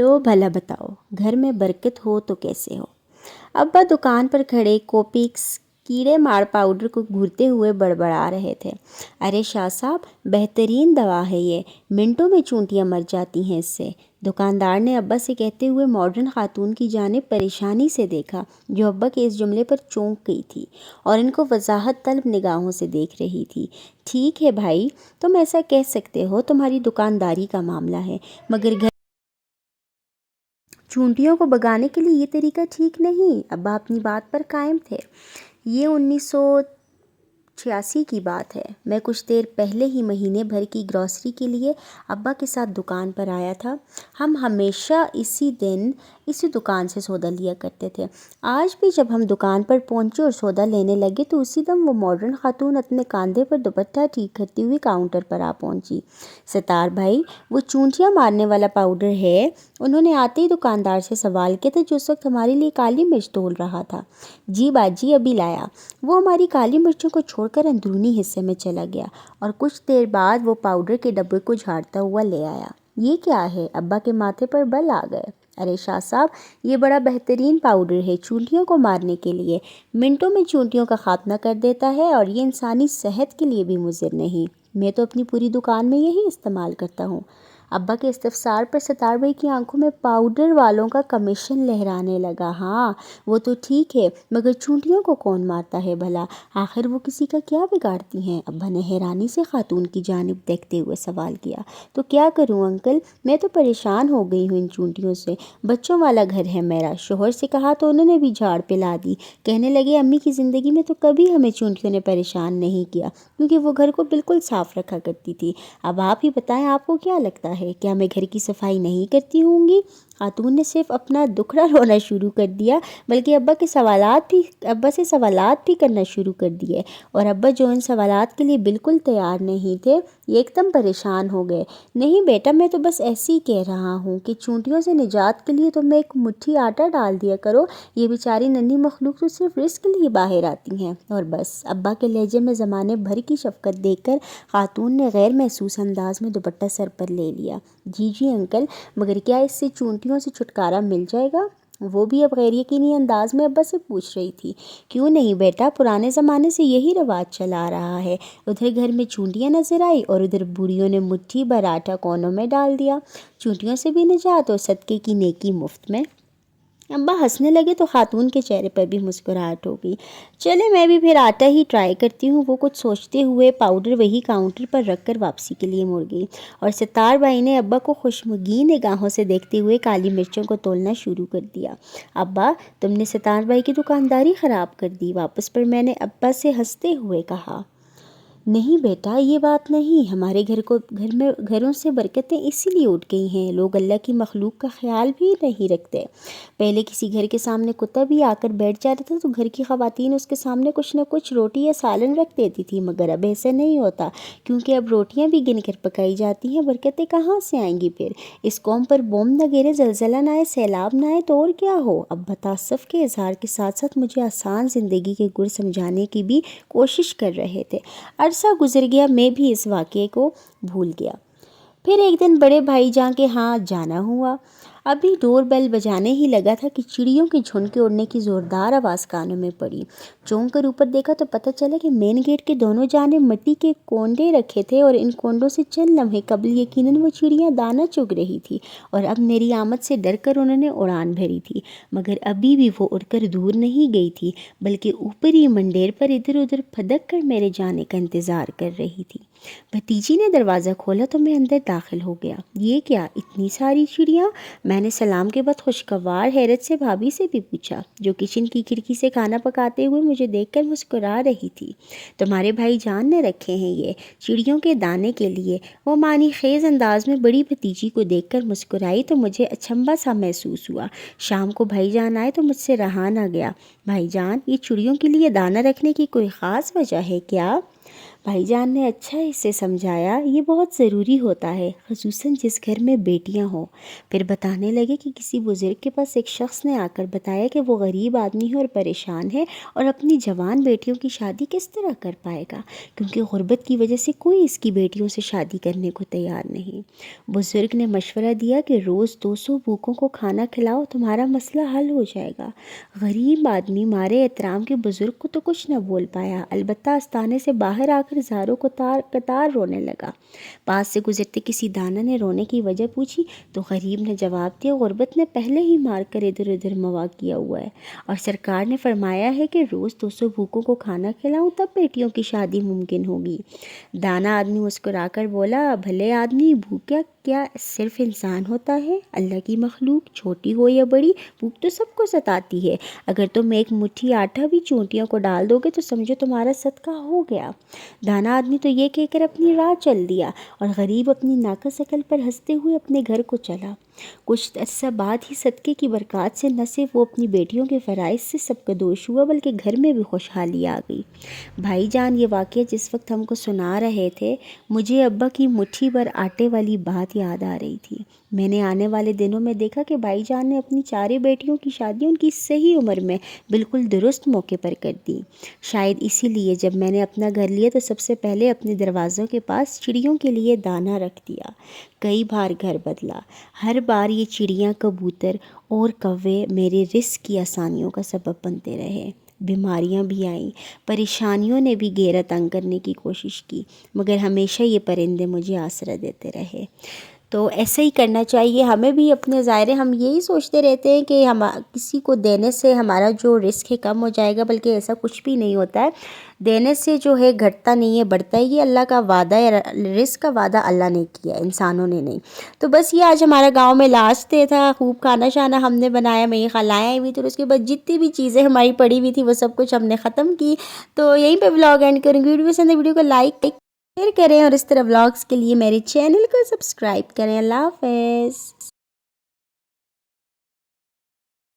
लो भला बताओ, घर में बरकत हो तो कैसे हो। अब्बा दुकान पर खड़े कोपिक्स कीड़े मार पाउडर को घूरते हुए बड़बड़ा रहे थे। अरे शाह साहब, बेहतरीन दवा है ये, मिनटों में चूंटियां मर जाती हैं इससे। दुकानदार ने अब्बा से कहते हुए मॉडर्न खातून की जानिब परेशानी से देखा, जो अब्बा के इस जुमले पर चौंक गई थी और इनको वजाहत तलब निगाहों से देख रही थी। ठीक है भाई, तुम ऐसा कह सकते हो, तुम्हारी दुकानदारी का मामला है, मगर घर चूंटियों को भगाने के लिए ये तरीका ठीक नहीं। अब्बा अपनी बात पर कायम थे। ये 1986 की बात है। मैं कुछ देर पहले ही महीने भर की ग्रॉसरी के लिए अब्बा के साथ दुकान पर आया था। हम हमेशा इसी दिन इसी दुकान से सौदा लिया करते थे। आज भी जब हम दुकान पर पहुंचे और सौदा लेने लगे तो उसी दम वो मॉडर्न खातून अपने कंधे पर दुपट्टा ठीक करती हुई काउंटर पर आ पहुंची। सितार भाई, वो चूंटियां मारने वाला पाउडर है? उन्होंने आते ही दुकानदार से सवाल किया था, जो उस वक्त हमारे लिए काली मिर्च तोल रहा था। जी बाजी, अभी लाया। वो हमारी काली मिर्चों को छोड़कर अंदरूनी हिस्से में चला गया और कुछ देर बाद वो पाउडर के डब्बे को झाड़ता हुआ ले आया। ये क्या है? अब्बा के माथे पर बल आ गए। अरे शाह साहब, ये बड़ा बेहतरीन पाउडर है चूंटियों को मारने के लिए। मिनटों में चूंटियों का खात्मा कर देता है और ये इंसानी सेहत के लिए भी मुज़िर नहीं। मैं तो अपनी पूरी दुकान में यही इस्तेमाल करता हूँ। अब्बा के इस्तफसार पर सितार भाई की आंखों में पाउडर वालों का कमीशन लहराने लगा। हाँ, वो तो ठीक है, मगर चूंटियों को कौन मारता है भला? आखिर वो किसी का क्या बिगाड़ती हैं? अब्बा ने हैरानी से खातून की जानिब देखते हुए सवाल किया। तो क्या करूं अंकल, मैं तो परेशान हो गई हूँ इन चूंटियों से। बच्चों वाला घर है मेरा, शोहर से कहा तो उन्होंने भी झाड़ पिला दी। कहने लगे अम्मी की ज़िंदगी में तो कभी हमें चूंटियों ने परेशान नहीं किया, क्योंकि वो घर को बिल्कुल साफ़ रखा करती थी। अब आप ही बताएं, आपको क्या लगता है, क्या मैं घर की सफाई नहीं करती होंगी? खातून ने सिर्फ अपना दुखड़ा रोना शुरू कर दिया, बल्कि अब्बा से सवालात भी करना शुरू कर दिए। और अब्बा, जो इन सवालात के लिए बिल्कुल तैयार नहीं थे, ये एकदम परेशान हो गए। नहीं बेटा, मैं तो बस ऐसे ही कह रहा हूँ कि चूंटियों से निजात के लिए तुम्हें एक मुट्ठी आटा डाल दिया करो। ये बेचारी नन्ही मखलूक तो सिर्फ रिस्क के लिए बाहर आती हैं और बस। अब्बा के लहजे में ज़माने भर की शफकत देखकर खातून ने गैर महसूस अंदाज में दुपट्टा सर पर ले लिया। जी अंकल, मगर क्या इससे चूंटियों से छुटकारा मिल जाएगा? वो भी अब गैर यकीनी अंदाज में अब्बा से पूछ रही थी। क्यों नहीं बेटा, पुराने ज़माने से यही रवाज चला आ रहा है। उधर घर में चूंटियां नजर आई और उधर बूढ़ियों ने मुट्ठी भर आटा कोनों में डाल दिया। चूंटियों से भी निजात और सदके की नेकी मुफ्त में। अब्बा हंसने लगे तो खातून के चेहरे पर भी मुस्कुराहट हो गई। चले, मैं भी फिर आटा ही ट्राई करती हूँ। वो कुछ सोचते हुए पाउडर वही काउंटर पर रखकर वापसी के लिए मुड़ गई और सितार भाई ने अब्बा को खुशमगी निगाहों से देखते हुए काली मिर्चों को तोलना शुरू कर दिया। अब्बा, तुमने सितार भाई की दुकानदारी ख़राब कर दी। वापस पर मैंने अब्बा से हंसते हुए कहा। नहीं बेटा, ये बात नहीं। हमारे घरों से बरकतें इसीलिए उठ गई हैं, लोग अल्लाह की मखलूक का ख्याल भी नहीं रखते। पहले किसी घर के सामने कुत्ता भी आकर बैठ जाता था तो घर की ख़वातीन उसके सामने कुछ न कुछ रोटी या सालन रख देती थी, मगर अब ऐसा नहीं होता, क्योंकि अब रोटियां भी गिन कर पकाई जाती हैं। बरकतें कहाँ से आएंगी फिर? इस कौम पर बम न गिरे, जलजला ना आए, सैलाब ना आए तो और क्या हो? अब बतासुफ के इजहार के साथ साथ मुझे आसान ज़िंदगी के गुर समझाने की भी कोशिश कर रहे थे। अरसा गुजर गया, मैं भी इस वाक़े को भूल गया। फिर एक दिन बड़े भाईजान के यहाँ जाना हुआ। अभी डोर बेल बजाने ही लगा था कि चिड़ियों के झुंड के उड़ने की ज़ोरदार आवाज़ कानों में पड़ी। चौंक कर ऊपर देखा तो पता चला कि मेन गेट के दोनों जानिब मिट्टी के कोंडे रखे थे और इन कोंडों से चंद लम्हे कबल यकीनन वो चिड़ियाँ दाना चुग रही थी और अब मेरी आमद से डर कर उन्होंने उड़ान भरी थी। मगर अभी भी वो उड़कर दूर नहीं गई थी, बल्कि ऊपरी मंडेर पर इधर उधर फदक कर मेरे जाने का इंतज़ार कर रही थी। भतीजी ने दरवाज़ा खोला तो मैं अंदर दाखिल हो गया। ये क्या, इतनी सारी चिड़ियाँ? मैंने सलाम के बाद खुशगवार हैरत से भाभी से भी पूछा, जो किचन की खिड़की से खाना पकाते हुए मुझे देखकर मुस्कुरा रही थी। तुम्हारे भाईजान ने रखे हैं ये चिड़ियों के दाने के लिए। वो मानी खेज अंदाज में बड़ी भतीजी को देखकर मुस्कुराई तो मुझे अचंभा सा महसूस हुआ। शाम को भाईजान आए तो मुझसे रहा ना गया। भाईजान, ये चिड़ियों के लिए दाना रखने की कोई ख़ास वजह है क्या? بھائی جان نے اچھا اسے سمجھایا، یہ بہت ضروری ہوتا ہے، خصوصاً جس گھر میں بیٹیاں ہوں۔ پھر بتانے لگے کہ کسی بزرگ کے پاس ایک شخص نے آ کر بتایا کہ وہ غریب آدمی ہے اور پریشان ہے، اور اپنی جوان بیٹیوں کی شادی کس طرح کر پائے گا، کیونکہ غربت کی وجہ سے کوئی اس کی بیٹیوں سے شادی کرنے کو تیار نہیں۔ بزرگ نے مشورہ دیا کہ روز 200 بھوکوں کو کھانا کھلاؤ، تمہارا مسئلہ حل ہو جائے گا۔ غریب آدمی مارے احترام کے بزرگ کو تو کچھ نہ بول پایا، البتہ آستانے سے باہر آ کر زاروں قطار رونے لگا۔ پاس سے گزرتے کسی دانا نے رونے کی وجہ پوچھی تو غریب نے جواب دیا، غربت نے پہلے ہی مار کر ادھر ادھر موا کیا ہوا ہے، اور سرکار نے فرمایا ہے کہ روز 200 بھوکوں کو کھانا کھلاؤں تب بیٹیوں کی شادی ممکن ہوگی۔ دانا آدمی مسکرا کر بولا، بھلے آدمی، بھوکا کیا صرف انسان ہوتا ہے؟ اللہ کی مخلوق، چھوٹی ہو یا بڑی، بھوک تو سب کو ستاتی ہے۔ اگر تم ایک مٹھی آٹا بھی چونٹیوں کو ڈال دو گے تو سمجھو تمہارا صدقہ ہو گیا۔ دانا آدمی تو یہ کہہ کر اپنی راہ چل دیا، اور غریب اپنی ناقص عقل پر ہنستے ہوئے اپنے گھر کو چلا۔ کچھ عرصہ بعد ہی صدقے کی برکات سے نہ صرف وہ اپنی بیٹیوں کے فرائض سے سبکدوش ہوا، بلکہ گھر میں بھی خوشحالی آ گئی۔ بھائی جان یہ واقعہ جس وقت ہم کو سنا رہے تھے، مجھے ابا کی مٹھی بھر آٹے والی بات یاد آ رہی تھی۔ میں نے آنے والے دنوں میں دیکھا کہ بھائی جان نے اپنی 4 بیٹیوں کی شادی ان کی صحیح عمر میں بالکل درست موقع پر کر دی۔ شاید اسی لیے جب میں نے اپنا گھر لیا تو سب سے پہلے اپنے دروازوں کے پاس چڑیوں کے لیے دانہ رکھ دیا۔ کئی بار گھر بدلا، ہر بار یہ چڑیاں، کبوتر اور کوے میرے رزق کی آسانیوں کا سبب بنتے رہے۔ بیماریاں بھی آئیں، پریشانیوں نے بھی گھیرا تنگ کرنے کی کوشش کی، مگر ہمیشہ یہ پرندے مجھے آسرا دیتے رہے۔ تو ایسا ہی کرنا چاہیے ہمیں بھی اپنے ظاہر، ہم یہی سوچتے رہتے ہیں کہ ہم کسی کو دینے سے ہمارا جو رزق ہے کم ہو جائے گا، بلکہ ایسا کچھ بھی نہیں ہوتا ہے۔ دینے سے جو ہے گھٹتا نہیں ہے، بڑھتا ہے۔ یہ اللہ کا وعدہ ہے، رزق کا وعدہ اللہ نے کیا ہے، انسانوں نے نہیں۔ تو بس یہ آج ہمارا گاؤں میں لاسٹ ڈے تھا، خوب کھانا شانا ہم نے بنایا، میری خالائیں آئی ہوئی تھی، اور اس کے بعد جتنی بھی چیزیں ہماری پڑی ہوئی تھی وہ سب کچھ ہم نے ختم کی۔ تو یہیں پہ ولاگ اینڈ کروں گی۔ ویڈیو پسند ہے ویڈیو کو لائک شیئر کریں، اور اس طرح ولاگز کے لیے میرے چینل کو سبسکرائب کریں۔ اللہ حافظ۔